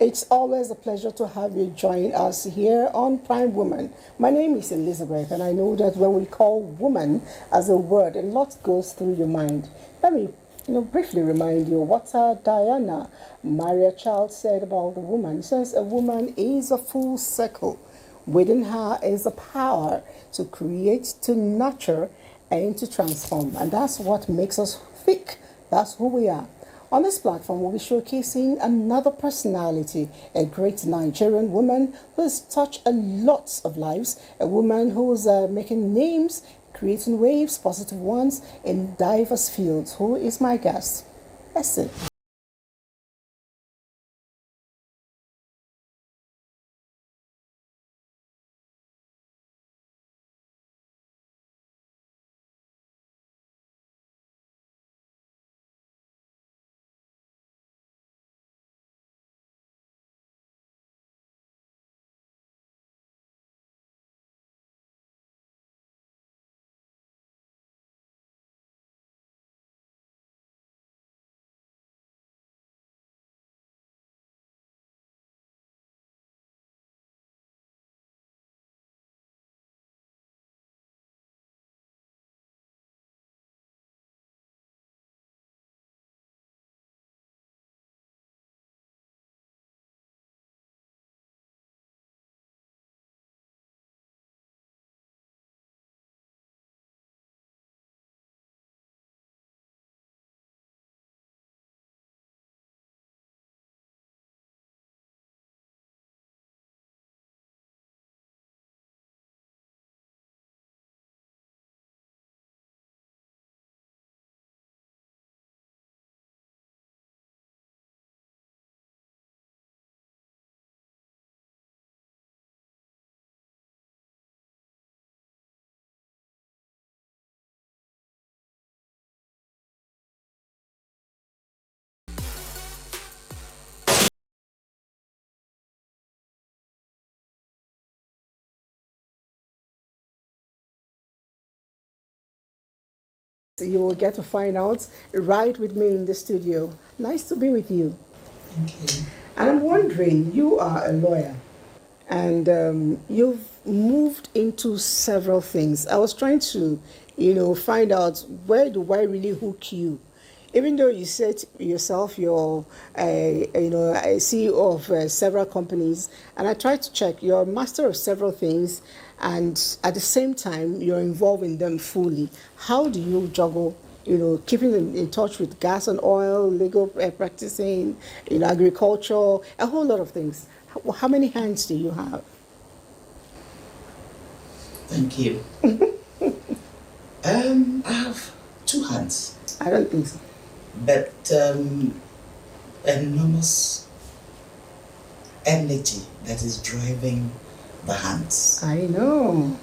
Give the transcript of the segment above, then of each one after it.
It's always a pleasure to have you join us here on Prime Woman. My name is Elizabeth, and I know that when we call woman as a word, a lot goes through your mind. Let me briefly remind you what Diana Maria Child said about the woman. She says, a woman is a full circle. Within her is a power to create, to nurture, and to transform. And that's what makes us thick. That's who we are. On this platform, we'll be showcasing another personality, a great Nigerian woman who has touched a lot of lives, a woman who's making names, creating waves, positive ones, in diverse fields. Who is my guest? Listen. You will get to find out right with me in the studio. Nice to be with you. Thank you. And I'm wondering, you are a lawyer and you've moved into several things. I was trying to, find out where do I really hook you? Even though you said yourself you're a CEO of several companies, and I tried to check, you're a master of several things, and at the same time you're involved in them fully. How do you juggle, keeping in touch with gas and oil, legal practicing, agriculture, a whole lot of things? How many hands do you have? Thank you. I have two hands. I don't think so. But enormous energy that is driving the hands. I know.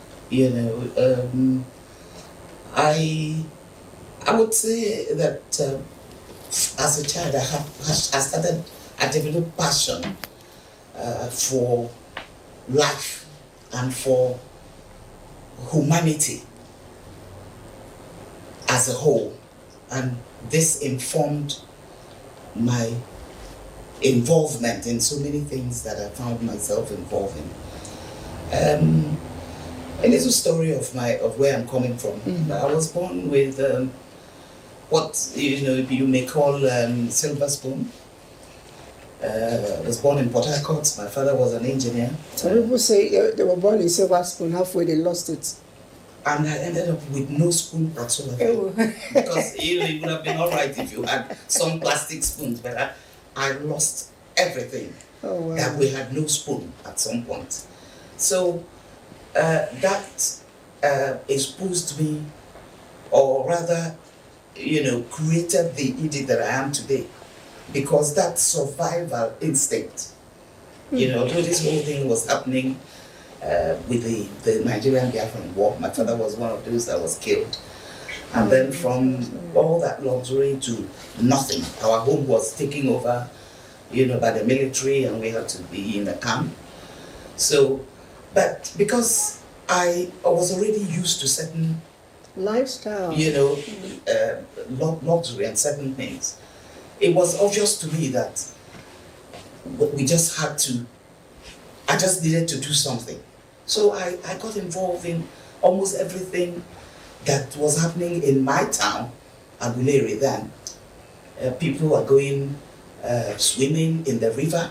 I would say that as a child I developed passion for life and for humanity as a whole, and this informed my involvement in so many things that I found myself involved in. A little story of where I'm coming from. Mm-hmm. I was born with what you may call silver spoon. I was born in Port Harcourt. My father was an engineer. Some people say they were born in silver spoon, halfway they lost it. And I ended up with no spoon whatsoever. Because it would have been all right if you had some plastic spoons, but I lost everything. Oh, wow. That we had no spoon at some point. So that exposed me, or rather, created the Edith that I am today. Because that survival instinct, though this whole thing was happening with the Nigerian Biafran War. My father was one of those that was killed. And then from all that luxury to nothing, our home was taken over, by the military, and we had to be in a camp. So, but because I was already used to certain lifestyle, luxury and certain things, it was obvious to me that we just had to, I just needed to do something. So I got involved in almost everything that was happening in my town, Aguleri then. People were going swimming in the river.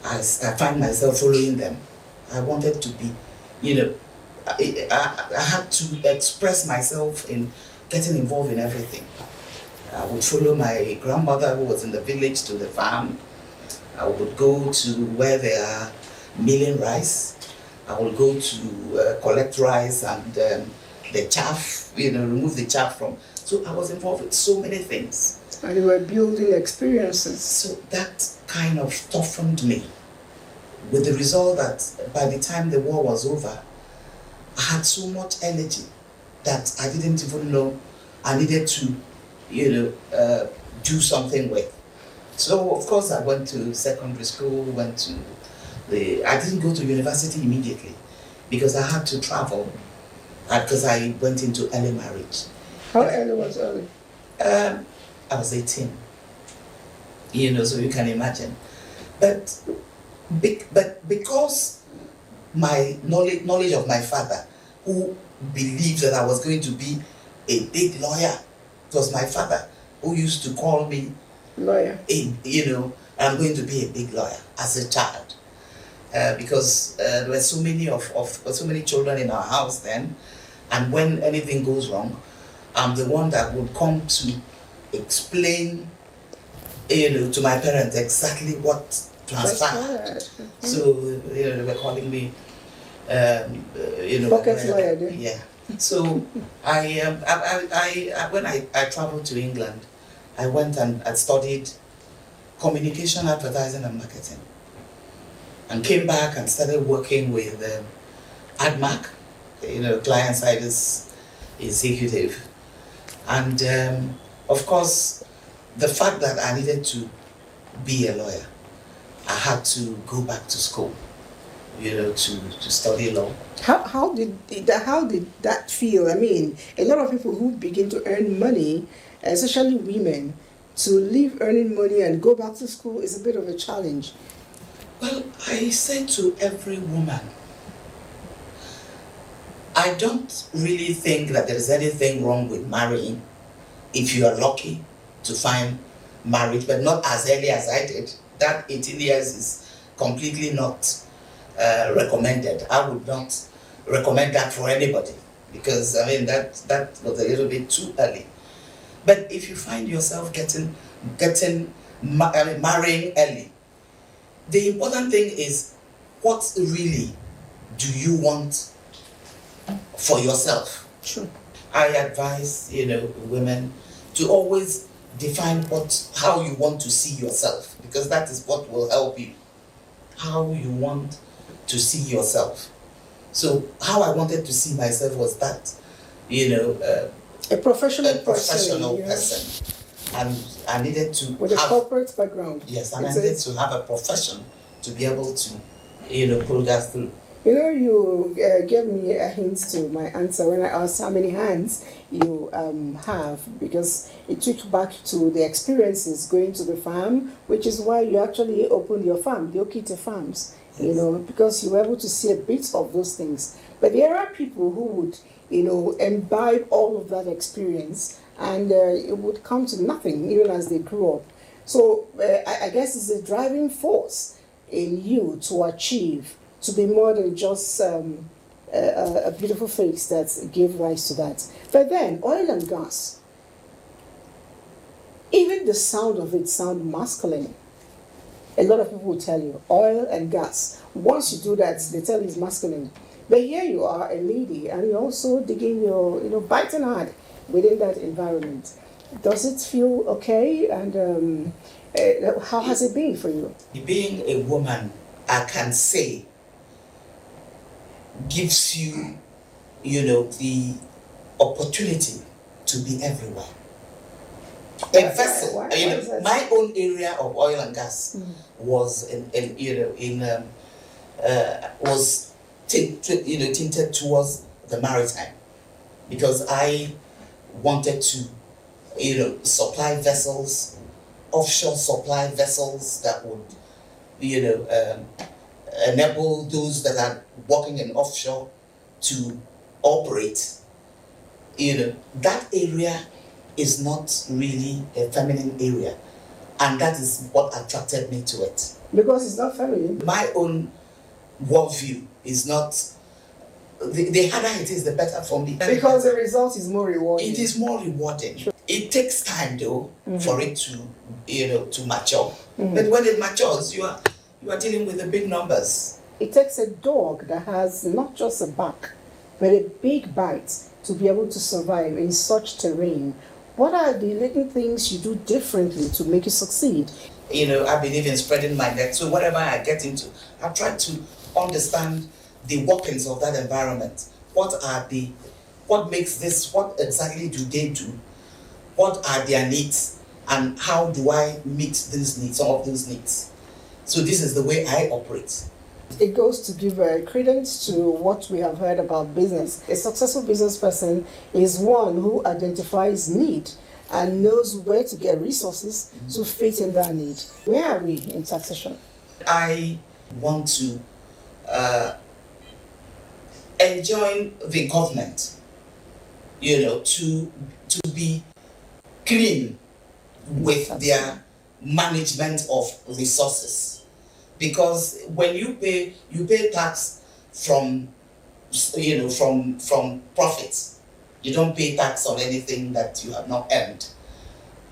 I find myself following them. I wanted to be, I had to express myself in getting involved in everything. I would follow my grandmother who was in the village to the farm. I would go to where they are milling rice. I would go to collect rice and the chaff, remove the chaff from. So I was involved with so many things. And you were building experiences. So that kind of toughened me, with the result that by the time the war was over, I had so much energy that I didn't even know I needed to, do something with. So of course I went to secondary school, I didn't go to university immediately because I had to travel, because I went into early marriage. How early was early? I was 18, so you can imagine. But because my knowledge of my father, who believed that I was going to be a big lawyer, it was my father who used to call me lawyer. I'm going to be a big lawyer as a child, because there were so many children in our house then, and when anything goes wrong, I'm the one that would come to explain, to my parents exactly what transpired. So they were calling me, pocket lawyer. Yeah. So when I traveled to England, I went and I studied communication, advertising, and marketing, and came back and started working with AdMac, client side is executive, and of course, the fact that I needed to be a lawyer, I had to go back to school, to study law. How did that feel? I mean, a lot of people who begin to earn money, especially women, to leave earning money and go back to school is a bit of a challenge. Well, I say to every woman, I don't really think that there is anything wrong with marrying if you are lucky to find marriage, but not as early as I did. That 18 years is completely not recommended. I would not recommend that for anybody, because that was a little bit too early. But if you find yourself marrying early, the important thing is, what really do you want for yourself? Sure. I advise women to always define how you want to see yourself, because that is what will help you. How you want to see yourself. So how I wanted to see myself was that, a professional person, and I needed to with a corporate background. Yes, and I needed to have a profession to be able to, pull that through. You gave me a hint to my answer when I asked how many hands you have, because it took back to the experiences going to the farm, which is why you actually opened your farm, the Okite Farms, because you were able to see a bit of those things. But there are people who would, imbibe all of that experience, and it would come to nothing even as they grew up. So I guess it's a driving force in you to achieve, to be more than just a beautiful face that gave rise to that. But then, oil and gas, even the sound of it sounds masculine. A lot of people will tell you, oil and gas. Once you do that, they tell you it's masculine. But here you are, a lady, and you're also digging your, biting hard within that environment. Does it feel okay? And how has it been for you? Being a woman, I can say, gives you, the opportunity to be everywhere. A vessel, my own area of oil and gas was was tinted towards the maritime, because I wanted to, supply vessels, offshore supply vessels that would, enable those that are working in offshore to operate, that area is not really a feminine area. And that is what attracted me to it. Because it's not feminine. My own worldview is not, the harder it is, the better for me. Because the result is more rewarding. It is more rewarding. Sure. It takes time though for it to mature. But when it matures, you are dealing with the big numbers. It takes a dog that has not just a back, but a big bite to be able to survive in such terrain. What are the little things you do differently to make you succeed? I believe in spreading my net. So whatever I get into, I try to understand the workings of that environment. What makes this? What exactly do they do? What are their needs? And how do I meet these needs, some of those needs? So this is the way I operate. It goes to give credence to what we have heard about business. A successful business person is one who identifies need and knows where to get resources to fit in that need. Where are we in taxation? I want to enjoin the government, to be clean with their management of resources. Because when you pay tax from profits. You don't pay tax on anything that you have not earned,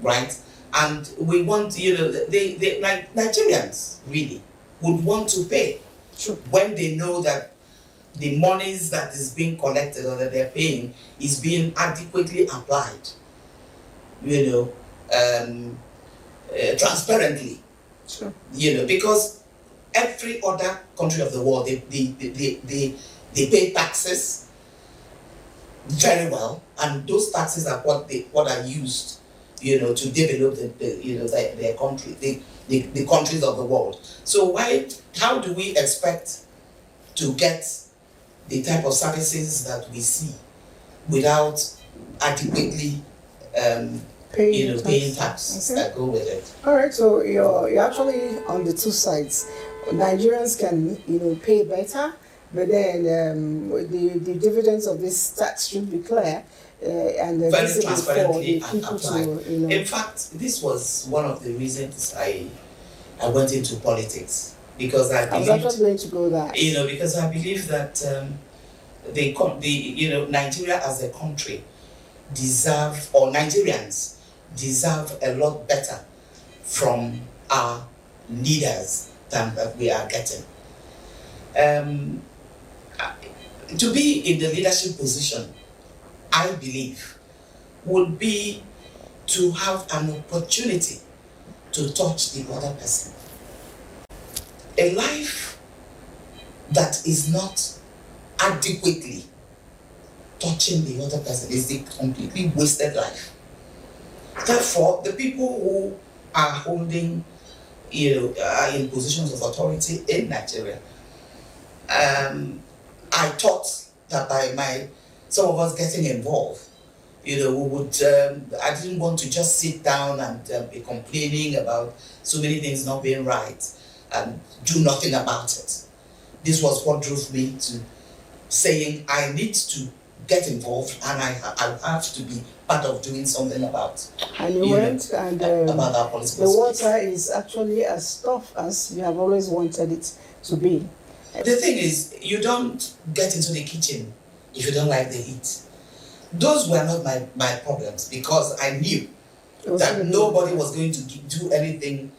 right? And we want, they like Nigerians really would want to pay. Sure. When they know that the monies that is being collected or that they're paying is being adequately applied, transparently. Sure. Because every other country of the world, they pay taxes very well, and those taxes are what are used, to develop their country, the countries of the world. So how do we expect to get the type of services that we see without adequately paying tax that go with it? All right, so you're actually on the two sides. Nigerians can pay better, but then the dividends of this tax should be clear and very transparently for the and people applied. to In fact, this was one of the reasons I went into politics, because I was actually going to go there. Because I believe that Nigeria as a country Nigerians deserve a lot better from our leaders than that we are getting. To be in the leadership position, I believe, would be to have an opportunity to touch the other person. A life that is not adequately touching the other person is a completely wasted life. Therefore, the people who are holding, are in positions of authority in Nigeria, I thought that by some of us getting involved, we would, I didn't want to just sit down and be complaining about so many things not being right and do nothing about it. This was what drove me to saying I need to get involved and I have to be part of doing something about. And you went and about our political the space. water is actually as tough as you have always wanted it to be. The thing is, you don't get into the kitchen if you don't like the heat. Those were not my problems, because I knew that nobody was going to do anything,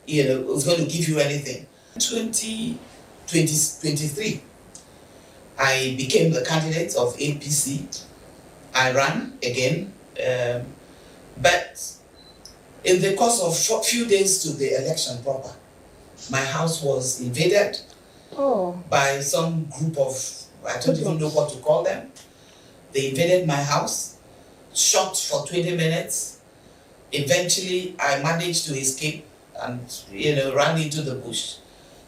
was going to give you anything. 2023, I became the candidate of APC. I ran again, but in the course of a few days to the election proper, my house was invaded by some group of, I don't even know what to call them. They invaded my house, shot for 20 minutes. Eventually, I managed to escape and, ran into the bush.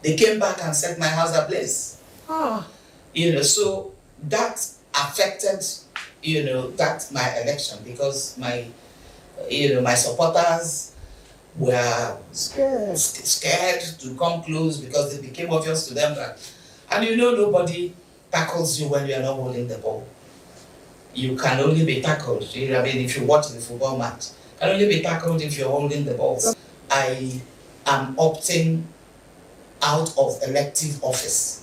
They came back and set my house ablaze. So that affected, that's my election, because my supporters were Scared. scared to come close because it became obvious to them that, and you know, nobody tackles you when you are not holding the ball. You can only be tackled. I mean, if you watch the football match, can only be tackled if you're holding the ball. I am opting out of elective office.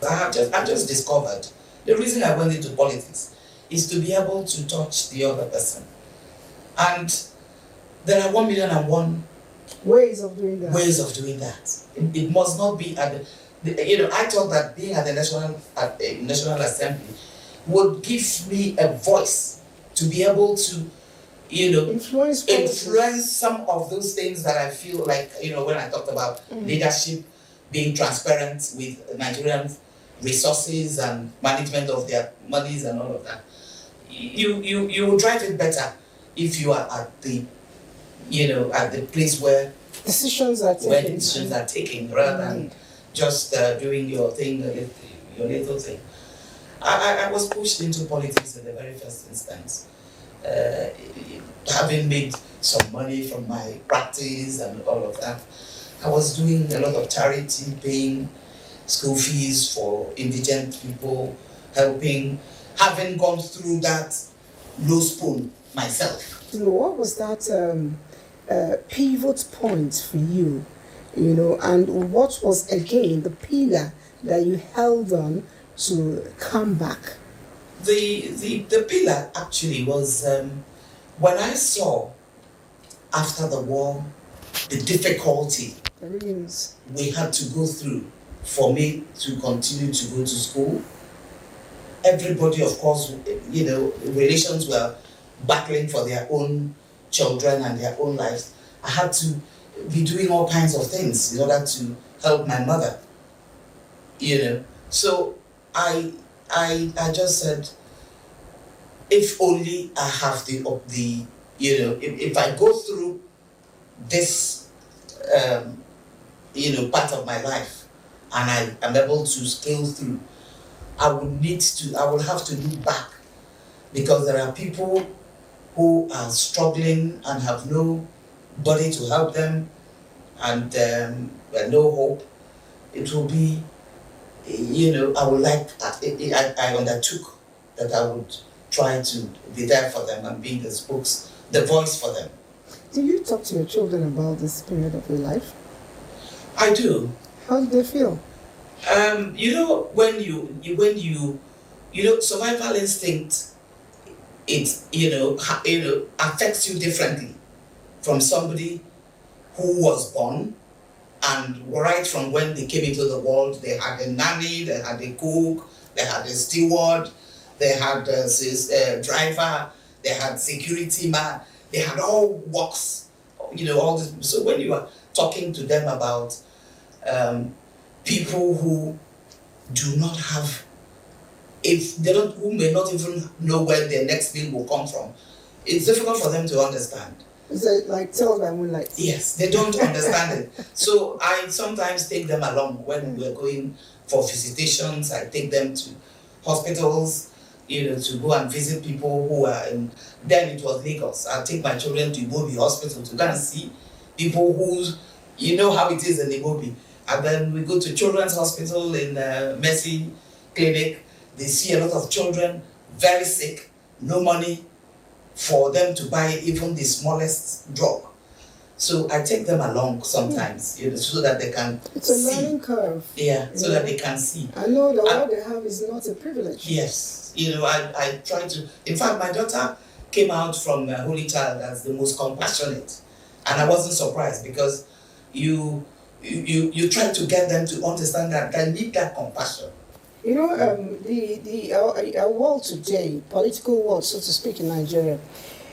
I've just discovered the reason I went into politics is to be able to touch the other person. And there are 1,000,001 ways of doing that. It must not be at the I thought that being at the National Assembly would give me a voice to be able to, influence some of those things that I feel like, when I talked about leadership, being transparent with Nigerian resources and management of their monies and all of that. You will drive it better if you are at the place where decisions are taken rather than just doing your thing, your little thing. I was pushed into politics in the very first instance, having made some money from my practice and all of that. I was doing a lot of charity, paying school fees for indigent people, helping, having gone through that low spoon myself. What was that pivot point for you, and what was again the pillar that you held on to come back? The pillar actually was when I saw after the war the difficulty we had to go through for me to continue to go to school. Everybody, of course, relations were battling for their own children and their own lives. I had to be doing all kinds of things in order to help my mother. So I just said, if only I have if I go through this part of my life and I am able to scale through, I will have to look back, because there are people who are struggling and have nobody to help them and no hope. It will be, I undertook that I would try to be there for them and be the voice for them. Do you talk to your children about this period of your life? I do. How do they feel? When survival instinct, it affects you differently from somebody who was born and right from when they came into the world, they had a nanny, they had a cook, they had a steward, they had a driver, they had security man, they had all works, all this. So when you are talking to them about people who do not have, who may not even know where their next meal will come from, it's difficult for them to understand. Is it like Tell by Moonlight? Yes, they don't understand it. So I sometimes take them along when we're going for visitations. I take them to hospitals, to go and visit people who are in. Then it was Lagos. I'll take my children to Ibobi Hospital to go and see people who, how it is in Ibobi. And then we go to Children's Hospital in Mercy Clinic. They see a lot of children very sick, no money for them to buy even the smallest drug. So I take them along sometimes, so that they can see. It's a learning curve. Yeah, so that they can see. I know that what they have is not a privilege. Yes. I try to. In fact, my daughter came out from Holy Child as the most compassionate. And I wasn't surprised, because you try to get them to understand that they need that compassion. Our world today, political world, so to speak, in Nigeria,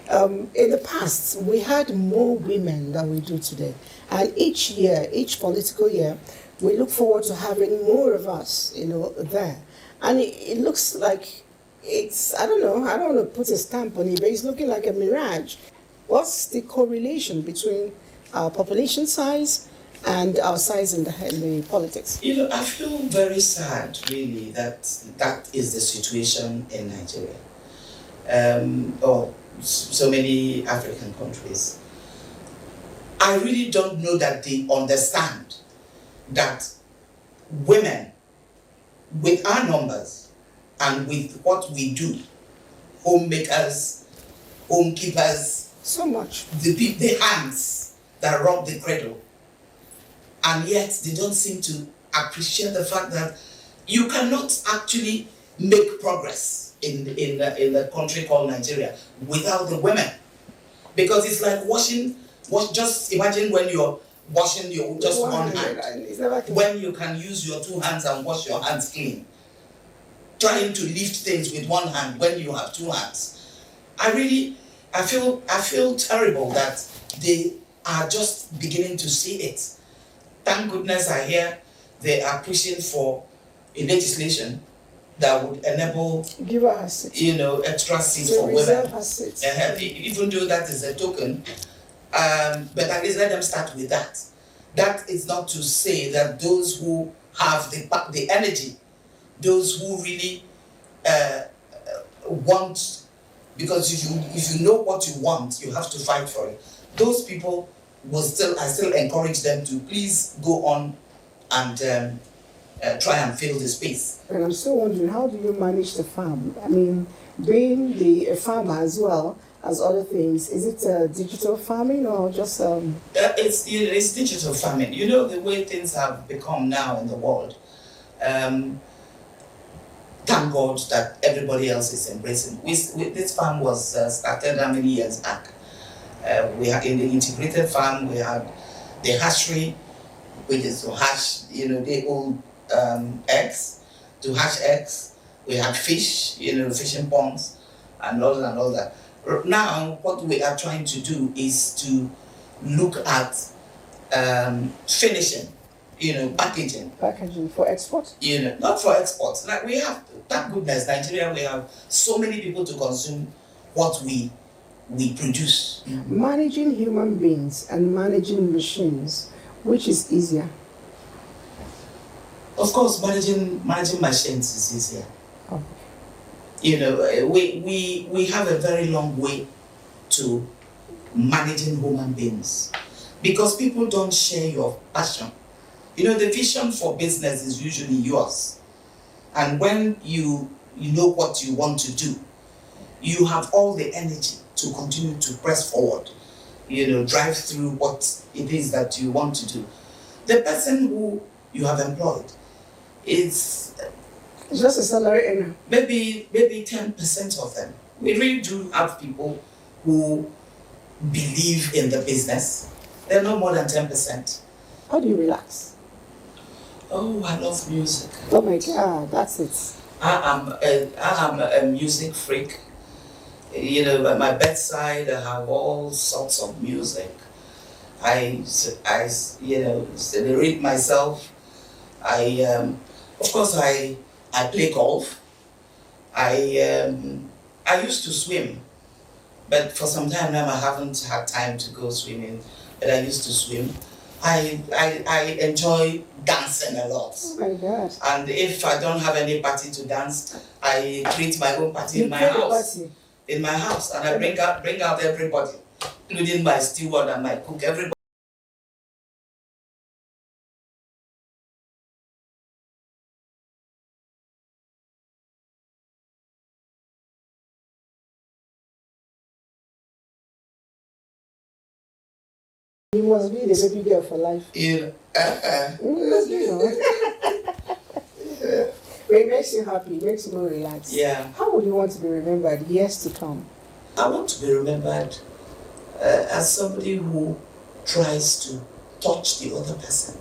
in the past, we had more women than we do today. And each political year, we look forward to having more of us, there. And it looks like I don't want to put a stamp on it, but it's looking like a mirage. What's the correlation between our population size and our size in the politics? I feel very sad, really, that is the situation in Nigeria. Or so many African countries. I really don't know that they understand that women, with our numbers and with what we do, homemakers, homekeepers, So much. the hands that rub the cradle, and yet they don't seem to appreciate the fact that you cannot actually make progress in the country called Nigeria without the women, because it's like just imagine when you're washing your just one hand, when you can use your two hands and wash your hands clean, trying to lift things with one hand when you have two hands. I feel terrible that they are just beginning to see it. Thank goodness I hear they are pushing for a legislation that would enable, give her a seat, extra seats to for reserve women. her seat. Even though that is a token, but at least let them start with that. That is not to say that those who have the energy, those who really want, because if you know what you want, you have to fight for it. Those people I still encourage them to please go on and try and fill the space. And I'm still wondering, how do you manage the farm? I mean, being a farmer as well as other things, is it digital farming or just It's digital farming. You know the way things have become now in the world. Thank God that everybody else is embracing. This farm was started how many years back? We had in the integrated farm, we had the hatchery, which is to hatch, they own eggs, to hatch eggs. We had fish, fishing ponds, and all that. Now, what we are trying to do is to look at finishing, packaging. Packaging for export? Not for export. Like we have, thank goodness, Nigeria, we have so many people to consume what we produce. Managing human beings and managing machines, which is easier? Of course, managing machines is easier. Oh. We have a very long way to managing human beings, because people don't share your passion. The vision for business is usually yours, and when you know what you want to do, you have all the energy to continue to press forward, drive through what it is that you want to do. The person who you have employed is just a salary earner. Maybe 10% of them. We really do have people who believe in the business. They're no more than 10%. How do you relax? Oh, I love music. Oh my God, that's it. I am a music freak. At my bedside, I have all sorts of music. I read myself. Of course, I play golf. I used to swim, but for some time now I haven't had time to go swimming. But I used to swim. I enjoy dancing a lot. Oh my God! And if I don't have any party to dance, I create my own party in my house. In my house, and I bring out everybody, including my steward and my cook. Everybody. You must be the baby girl for life. Yeah. It makes you happy, it makes you more relaxed. Yeah. How would you want to be remembered years to come? I want to be remembered as somebody who tries to touch the other person,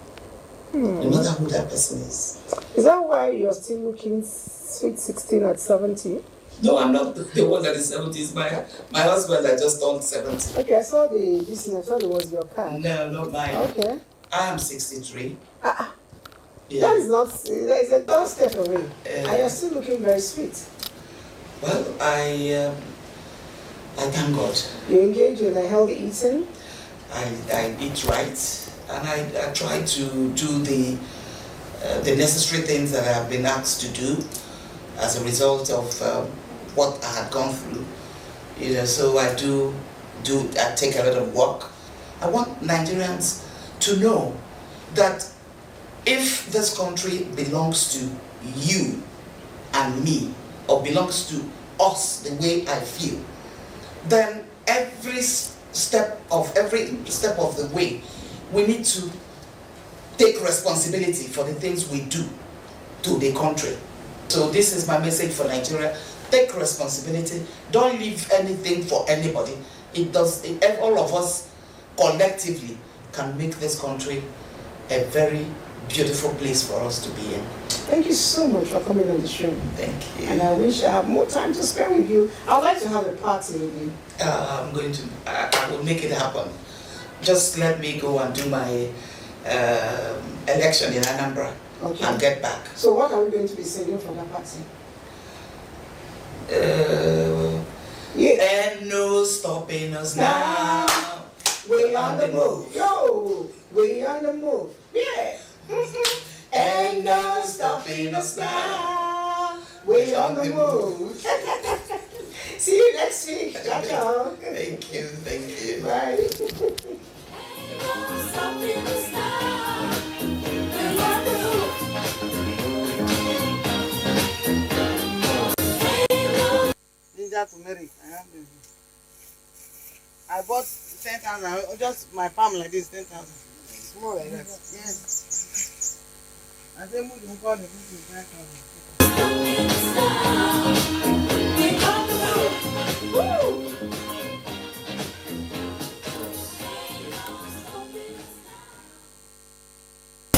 no matter who that person is. Is that why you're still looking sweet 16 at 70? No, I'm not the one that is 70. It's my husband that just turned 70. Okay, I saw I thought it was your card. No, not mine. Okay. I am 63. Yeah. That is not, that is a doorstep away. And you're still looking very sweet. Well, I thank God. You engage in a healthy eating? I eat right, and I try to do the necessary things that I have been asked to do as a result of what I had gone through. So I take a lot of work. I want Nigerians to know that if this country belongs to you and me, or belongs to us the way I feel, then every step of the way, we need to take responsibility for the things we do to the country. So this is my message for Nigeria. Take responsibility. Don't leave anything for anybody. All of us collectively can make this country a very beautiful place for us to be in. Thank you so much for coming on the show. Thank you. And I wish I have more time to spend with you. I would like to have a party with you. I will make it happen. Just let me go and do my election in Anambra, okay, and get back. So what are we going to be singing for that party? And no stopping us now. We on the move. Yo, we on the move. Yeah. And no stopping us now. We on the move. See you next week. Ciao, ciao. Thank you. Bye. Turmeric. I bought 10,000. Just my palm like this, 10,000. Small like that. Yes. I said, move the 5,000.